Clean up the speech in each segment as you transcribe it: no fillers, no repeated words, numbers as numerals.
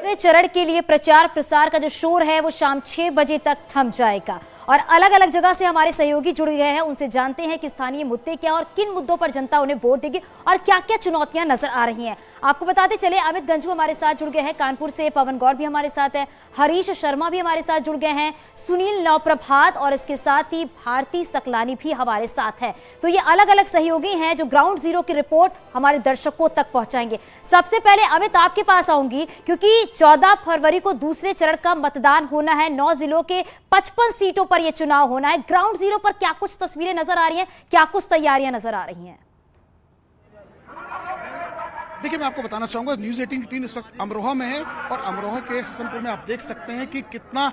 दूसरे चरण के लिए प्रचार प्रसार का जो शोर है वो शाम 6 बजे तक थम जाएगा और अलग अलग जगह से हमारे सहयोगी जुड़ गए हैं। उनसे जानते हैं कि स्थानीय मुद्दे क्या और किन मुद्दों पर जनता उन्हें वोट देगी और क्या क्या चुनौतियां नजर आ रही हैं। आपको बताते चले, अमित गंजू हमारे साथ जुड़ गए हैं कानपुर से, पवन गौड़ भी हमारे साथ है, हरीश शर्मा भी हमारे साथ जुड़ गए हैं, सुनील नवप्रभात और इसके साथ ही भारती सकलानी भी हमारे साथ है। तो ये अलग अलग सहयोगी हैं जो ग्राउंड जीरो की रिपोर्ट हमारे दर्शकों तक पहुंचाएंगे। सबसे पहले अमित आपके पास आऊंगी, क्योंकि 14 फरवरी को दूसरे चरण का मतदान होना है। 9 जिलों के 55 सीटों पर यह चुनाव होना है। ग्राउंड जीरो पर क्या कुछ तस्वीरें नजर आ रही हैं, क्या कुछ तैयारियां नजर आ रही हैं? देखिए, मैं आपको बताना चाहूंगा, न्यूज़ 18 की टीम इस वक्त अमरोहा में है और अमरोहा के हसनपुर में आप देख सकते हैं कि कितना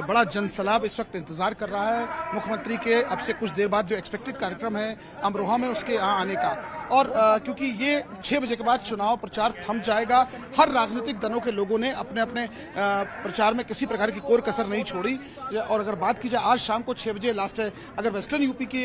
बड़ा जनसैलाब इस वक्त इंतजार कर रहा है मुख्यमंत्री के अब से कुछ देर बाद जो एक्सपेक्टेड कार्यक्रम है अमरोहा में उसके यहाँ आने का। और क्योंकि ये 6 बजे के बाद चुनाव प्रचार थम जाएगा, हर राजनीतिक दलों के लोगों ने अपने अपने प्रचार में किसी प्रकार की कोई कसर नहीं छोड़ी। और अगर बात की जाए आज शाम को 6 बजे लास्ट है, अगर वेस्टर्न यूपी के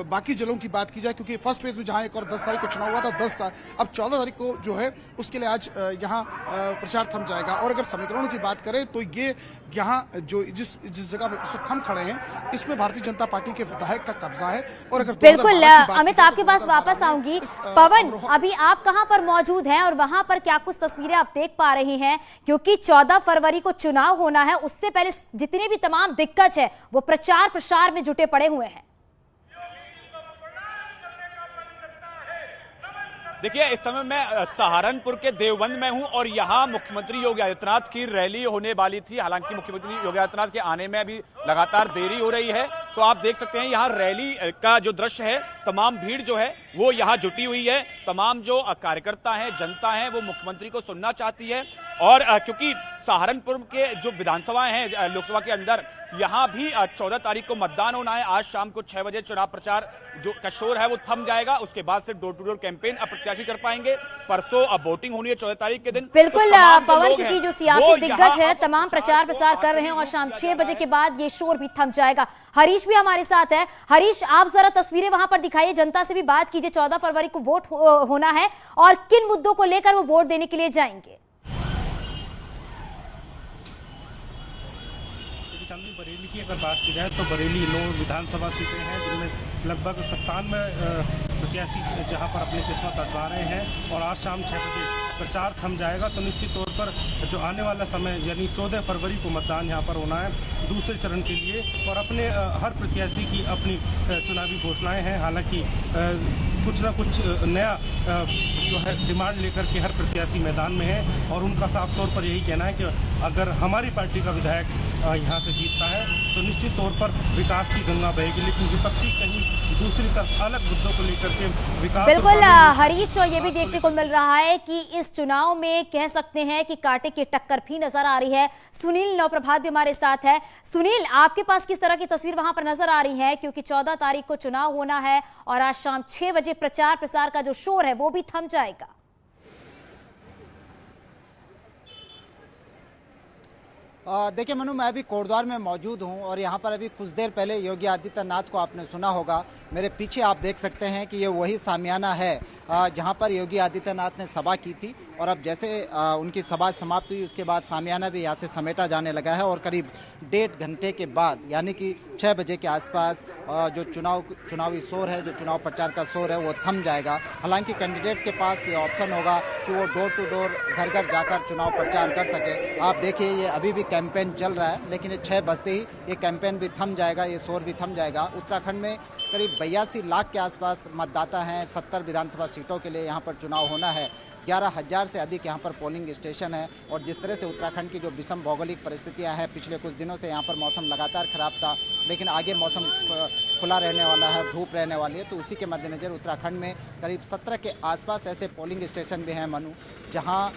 बाकी जिलों की बात की जाए, क्योंकि फर्स्ट फेज में जहां एक और 10 तारीख को चुनाव हुआ था, 10 था, अब 14 तारीख को जो है उसके लिए आज यहाँ प्रचार थम जाएगा। और अगर समीकरणों की बात करें तो ये यहाँ जो जिस जगह इस वक्त हम खड़े हैं इसमें भारतीय जनता पार्टी के विधायक का कब्जा है। और अगर बिल्कुल अमित आपके पास वापस आऊंगी। पवन, अभी आप कहां पर मौजूद हैं और वहां पर क्या कुछ तस्वीरें आप देख पा रहे हैं? क्योंकि 14 फरवरी को चुनाव होना है, उससे पहले जितने भी तमाम दिग्गज है वो प्रचार प्रसार में जुटे पड़े हुए हैं। देखिए, इस समय मैं सहारनपुर के देवबंद में हूं और यहां मुख्यमंत्री योगी आदित्यनाथ की रैली होने वाली थी। हालांकि मुख्यमंत्री योगी आदित्यनाथ के आने में अभी लगातार देरी हो रही है। तो आप देख सकते हैं यहां रैली का जो दृश्य है, तमाम भीड़ जो है वो यहां जुटी हुई है। तमाम जो कार्यकर्ता हैं, जनता है, वो मुख्यमंत्री को सुनना चाहती है। और क्योंकि सहारनपुर के जो विधानसभाएं हैं लोकसभा के अंदर, यहां भी 14 तारीख को मतदान होना है। आज शाम को 6 बजे चुनाव प्रचार जो का शोर है वो थम जाएगा। उसके बाद से डोर टू डोर कैंपेन अब प्रत्याशी कर पाएंगे। परसों अब वोटिंग होनी है 14 तारीख के दिन। बिल्कुल पवन, क्योंकि जो सियासी दिग्गज है तमाम प्रचार प्रसार कर रहे हैं और शाम 6 बजे के बाद ये शोर भी थम जाएगा। हरीश भी हमारे साथ है। हरीश, आप जरा तस्वीरें वहां पर दिखाइए, जनता से भी बात कीजिए। 14 फरवरी को वोट होना है और किन मुद्दों को लेकर वो वोट देने के लिए जाएंगे? बरेली की अगर बात की जाए तो बरेली 9 विधानसभा सीटें हैं जिनमें लगभग 97 प्रत्याशी जहां पर अपनी किस्मत आजमा रहे हैं। और आज शाम 6 बजे प्रचार थम जाएगा। तो निश्चित तौर पर जो आने वाला समय यानी 14 फरवरी को मतदान यहां पर होना है दूसरे चरण के लिए। और अपने हर प्रत्याशी की अपनी चुनावी घोषणाएं हैं। हालांकि कुछ ना कुछ नया जो है डिमांड लेकर के हर प्रत्याशी मैदान में है और उनका साफ तौर पर यही कहना है कि अगर हमारी पार्टी का विधायक यहाँ से जीतता है तो निश्चित तौर पर विकास की गंगा बहेगी। लेकिन विपक्षी कहीं दूसरी तरफ अलग मुद्दों को लेकर के विकास। बिल्कुल हरीश, और ये भी देखने को मिल रहा है कि इस चुनाव में कह सकते हैं कि कांटे की टक्कर भी नजर आ रही है। सुनील नवप्रभात भी हमारे साथ है। सुनील, आपके पास किस तरह की तस्वीर वहां पर नजर आ रही है? क्योंकि 14 तारीख को चुनाव होना है और आज शाम 6 बजे प्रचार प्रसार का जो शोर है वो भी थम जाएगा। देखिए मनु, मैं अभी कोटद्वार में मौजूद हूं और यहां पर अभी कुछ देर पहले योगी आदित्यनाथ को आपने सुना होगा। मेरे पीछे आप देख सकते हैं कि ये वही सामियाना है जहां पर योगी आदित्यनाथ ने सभा की थी। और अब जैसे उनकी सभा समाप्त हुई उसके बाद सामियाना भी यहाँ से समेटा जाने लगा है और करीब 1.5 घंटे के बाद यानी कि 6 बजे के आसपास जो चुनावी शोर है, जो चुनाव प्रचार का शोर है वो थम जाएगा। हालांकि कैंडिडेट के पास ये ऑप्शन होगा कि वो डोर टू डोर घर घर जाकर चुनाव प्रचार कर सके। आप देखिए ये अभी भी कैंपेन चल रहा है, लेकिन ये 6 बजते ही ये कैंपेन भी थम जाएगा, ये शोर भी थम जाएगा। उत्तराखंड में करीब 82 लाख के आसपास मतदाता हैं। 70 विधानसभा सीटों के लिए यहाँ पर चुनाव होना है। 11,000 से अधिक यहाँ पर पोलिंग स्टेशन है। और जिस तरह से उत्तराखंड की जो विषम भौगोलिक परिस्थितियाँ हैं, पिछले कुछ दिनों से यहाँ पर मौसम लगातार खराब था, लेकिन आगे मौसम खुला रहने वाला है, धूप रहने वाली है। तो उसी के मद्देनजर उत्तराखंड में करीब 17 के आसपास ऐसे पोलिंग स्टेशन भी हैं मनु, जहां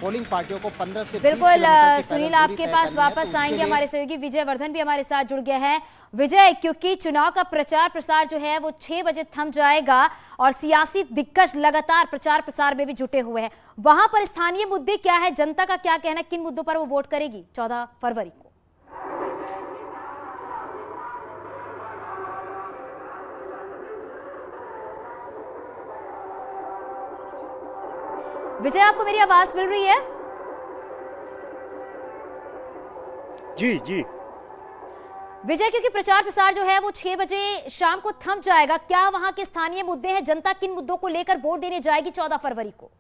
पोलिंग पार्टियों को 15 से 20 बिल्कुल सुनील, आपके पास वापस आएंगे। हमारे सहयोगी विजय वर्धन भी हमारे साथ जुड़ गए हैं। विजय, क्योंकि चुनाव का प्रचार प्रसार जो है वो 6 बजे थम जाएगा और सियासी दिग्गज लगातार प्रचार प्रसार में भी जुटे हुए हैं, वहां पर स्थानीय मुद्दे क्या है, जनता का क्या कहना, किन मुद्दों पर वो वोट करेगी 14 फरवरी को? विजय, आपको मेरी आवाज मिल रही है? जी जी। विजय, क्योंकि प्रचार प्रसार जो है वो 6 बजे शाम को थम जाएगा, क्या वहां के स्थानीय मुद्दे हैं? जनता किन मुद्दों को लेकर वोट देने जाएगी 14 फरवरी को?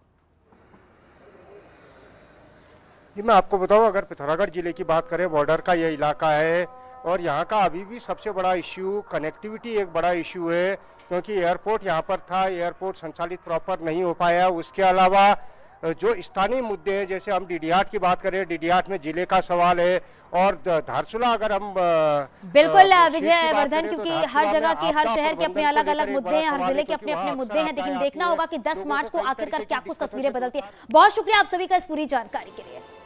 जी मैं आपको बताऊं, अगर पिथौरागढ़ जिले की बात करें, बॉर्डर का यह इलाका है और यहाँ का अभी भी सबसे बड़ा इश्यू कनेक्टिविटी एक बड़ा इश्यू है, क्योंकि एयरपोर्ट यहाँ पर था, एयरपोर्ट संचालित प्रॉपर नहीं हो पाया। उसके अलावा जो स्थानीय मुद्दे हैं, जैसे हम डीडीआर की बात करें, डीडीआर में जिले का सवाल है, और धारचूला अगर हम बिल्कुल विजय वर्धन, क्योंकि हर जगह के, हर शहर के अपने अलग अलग मुद्दे हैं, हर जिले के अपने अपने मुद्दे हैं, लेकिन देखना होगा कि 10 मार्च को आखिरकार क्या कुछ तस्वीरें बदलती है। बहुत शुक्रिया आप सभी का इस पूरी जानकारी के लिए।